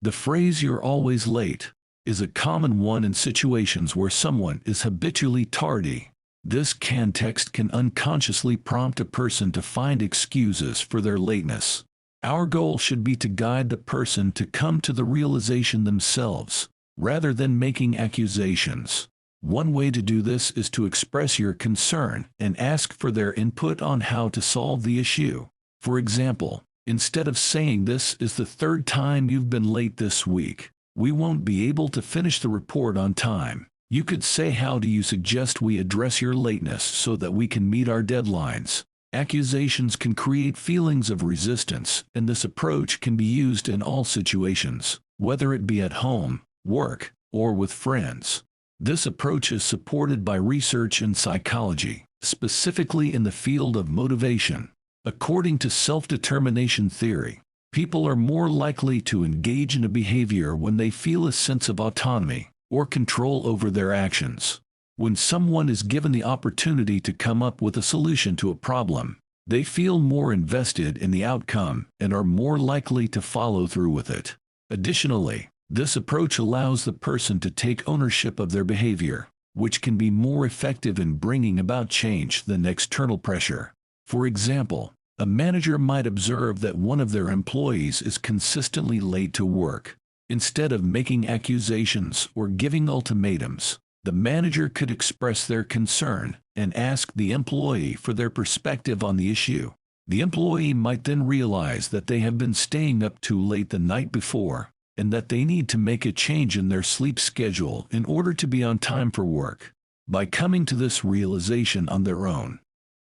The phrase "you're always late" is a common one in situations where someone is habitually tardy. This context can unconsciously prompt a person to find excuses for their lateness. Our goal should be to guide the person to come to the realization themselves, rather than making accusations. One way to do this is to express your concern and ask for their input on how to solve the issue. For example, instead of saying "this is the third time you've been late this week, we won't be able to finish the report on time," you could say, "How do you suggest we address your lateness so that we can meet our deadlines?" Accusations can create feelings of resistance, and this approach can be used in all situations, whether it be at home, work, or with friends. This approach is supported by research in psychology, specifically in the field of motivation. According to self-determination theory, people are more likely to engage in a behavior when they feel a sense of autonomy or control over their actions. When someone is given the opportunity to come up with a solution to a problem, they feel more invested in the outcome and are more likely to follow through with it. Additionally, this approach allows the person to take ownership of their behavior, which can be more effective in bringing about change than external pressure. For example, a manager might observe that one of their employees is consistently late to work. Instead of making accusations or giving ultimatums, the manager could express their concern and ask the employee for their perspective on the issue. The employee might then realize that they have been staying up too late the night before, and that they need to make a change in their sleep schedule in order to be on time for work. By coming to this realization on their own,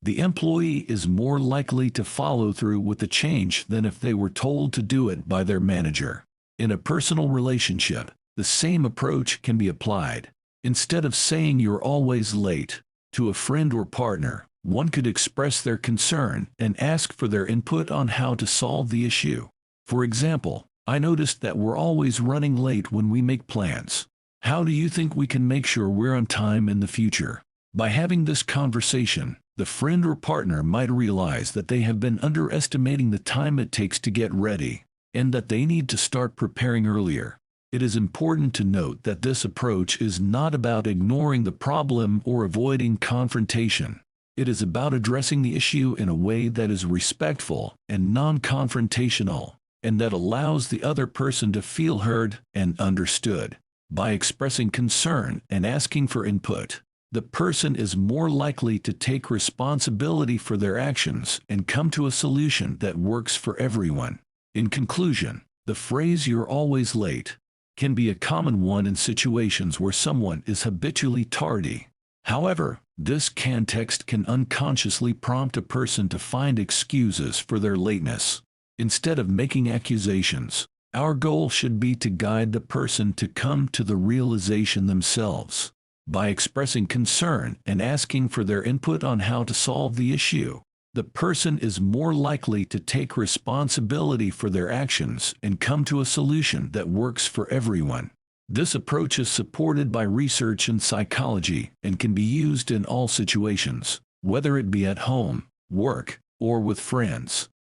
the employee is more likely to follow through with the change than if they were told to do it by their manager. In a personal relationship, the same approach can be applied. Instead of saying "you're always late" to a friend or partner, one could express their concern and ask for their input on how to solve the issue. For example, "I noticed that we're always running late when we make plans. How do you think we can make sure we're on time in the future?" By having this conversation, the friend or partner might realize that they have been underestimating the time it takes to get ready, and that they need to start preparing earlier. It is important to note that this approach is not about ignoring the problem or avoiding confrontation. It is about addressing the issue in a way that is respectful and non-confrontational, and that allows the other person to feel heard and understood. By expressing concern and asking for input, the person is more likely to take responsibility for their actions and come to a solution that works for everyone. In conclusion, the phrase "you're always late" can be a common one in situations where someone is habitually tardy. However, this context can unconsciously prompt a person to find excuses for their lateness. Instead of making accusations, our goal should be to guide the person to come to the realization themselves. By expressing concern and asking for their input on how to solve the issue, the person is more likely to take responsibility for their actions and come to a solution that works for everyone. This approach is supported by research in psychology and can be used in all situations, whether it be at home, work, or with friends.